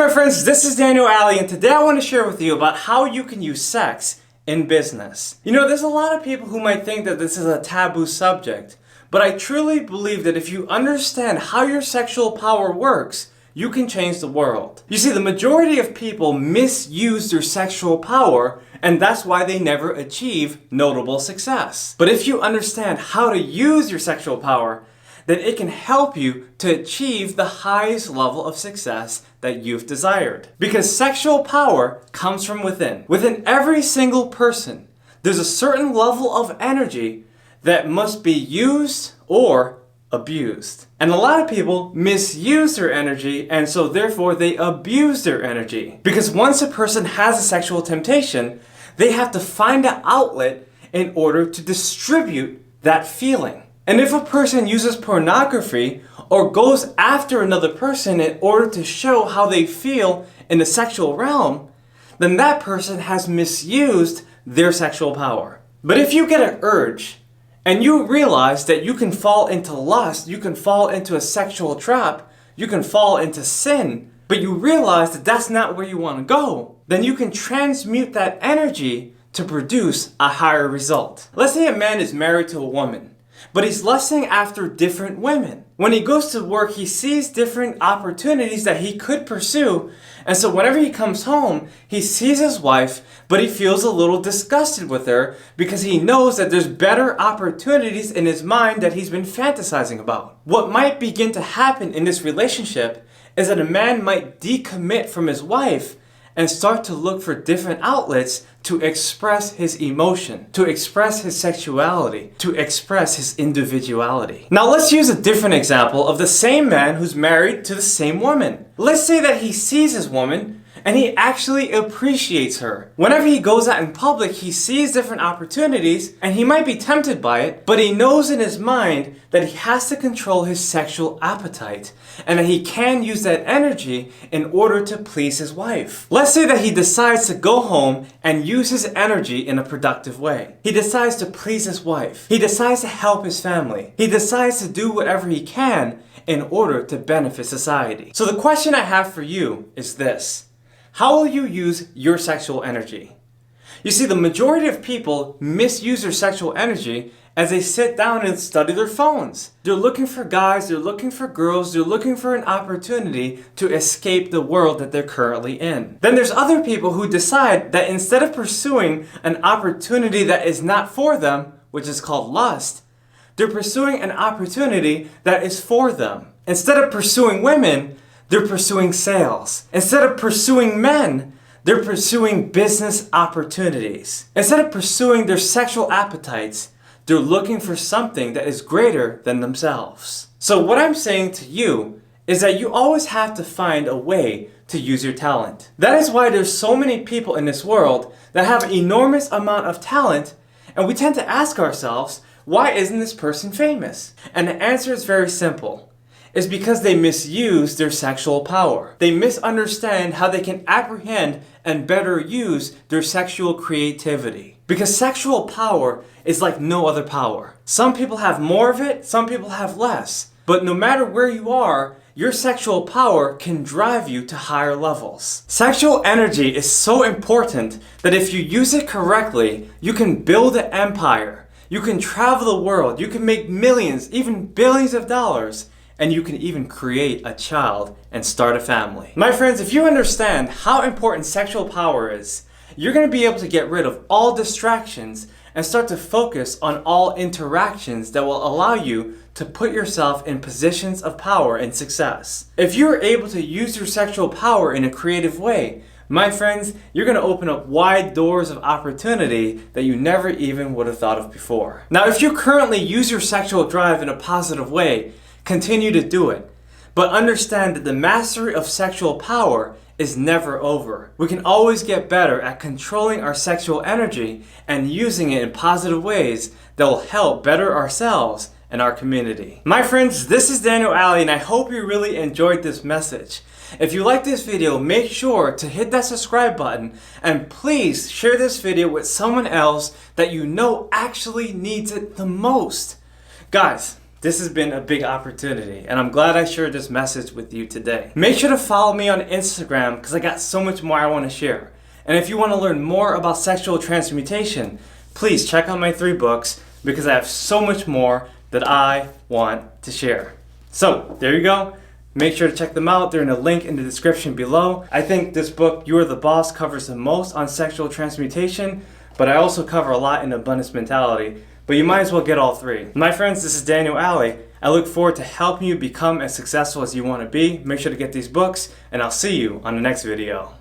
my friends, this is Daniel Alley, and today I want to share with you about how you can use sex in business. You know, there's a lot of people who might think that this is a taboo subject, but I truly believe that if you understand how your sexual power works, you can change the world. You see, the majority of people misuse their sexual power, and that's why they never achieve notable success. But if you understand how to use your sexual power, then it can help you to achieve the highest level of success that you've desired. Because sexual power comes from within. Within every single person, there's a certain level of energy that must be used or abused. And a lot of people misuse their energy, and so therefore they abuse their energy. Because once a person has a sexual temptation, they have to find an outlet in order to distribute that feeling. And if a person uses pornography or goes after another person in order to show how they feel in the sexual realm, then that person has misused their sexual power. But if you get an urge and you realize that you can fall into lust, you can fall into a sexual trap, you can fall into sin, but you realize that that's not where you want to go, then you can transmute that energy to produce a higher result. Let's say a man is married to a woman, but he's lusting after different women. When he goes to work, he sees different opportunities that he could pursue. And so whenever he comes home, he sees his wife, but he feels a little disgusted with her because he knows that there's better opportunities in his mind that he's been fantasizing about. What might begin to happen in this relationship is that a man might decommit from his wife and start to look for different outlets to express his emotion, to express his sexuality, to express his individuality. Now let's use a different example of the same man who's married to the same woman. Let's say that he sees his woman and he actually appreciates her. Whenever he goes out in public, he sees different opportunities and he might be tempted by it, but he knows in his mind that he has to control his sexual appetite and that he can use that energy in order to please his wife. Let's say that he decides to go home and use his energy in a productive way. He decides to please his wife. He decides to help his family. He decides to do whatever he can in order to benefit society. So the question I have for you is this: how will you use your sexual energy? You see, the majority of people misuse their sexual energy as they sit down and study their phones. They're looking for guys, they're looking for girls, they're looking for an opportunity to escape the world that they're currently in. Then there's other people who decide that instead of pursuing an opportunity that is not for them, which is called lust, they're pursuing an opportunity that is for them. Instead of pursuing women, they're pursuing sales. Instead of pursuing men, they're pursuing business opportunities. Instead of pursuing their sexual appetites, they're looking for something that is greater than themselves. So what I'm saying to you is that you always have to find a way to use your talent. That is why there's so many people in this world that have an enormous amount of talent, and we tend to ask ourselves, why isn't this person famous? And the answer is very simple. It's because they misuse their sexual power. They misunderstand how they can apprehend and better use their sexual creativity. Because sexual power is like no other power. Some people have more of it, some people have less. But no matter where you are, your sexual power can drive you to higher levels. Sexual energy is so important that if you use it correctly, you can build an empire. You can travel the world, you can make millions, even billions of dollars, and you can even create a child and start a family. My friends, if you understand how important sexual power is, you're going to be able to get rid of all distractions and start to focus on all interactions that will allow you to put yourself in positions of power and success. If you're able to use your sexual power in a creative way, my friends, you're going to open up wide doors of opportunity that you never even would have thought of before. Now, if you currently use your sexual drive in a positive way, continue to do it. But understand that the mastery of sexual power is never over. We can always get better at controlling our sexual energy and using it in positive ways that will help better ourselves and our community. My friends, this is Daniel Alley, and I hope you really enjoyed this message. If you like this video, make sure to hit that subscribe button and please share this video with someone else that you know actually needs it the most. Guys, This has been a big opportunity, and I'm glad I shared this message with you today. Make sure to follow me on Instagram because I got so much more I want to share. And if you want to learn more about sexual transmutation, please check out my 3 books because I have so much more that I want to share. So, there you go. Make sure to check them out. They're in a link in the description below. I think this book, You Are the Boss, covers the most on sexual transmutation, but I also cover a lot in abundance mentality. But you might as well get all 3. My friends, this is Daniel Alley. I look forward to helping you become as successful as you want to be. Make sure to get these books, and I'll see you on the next video.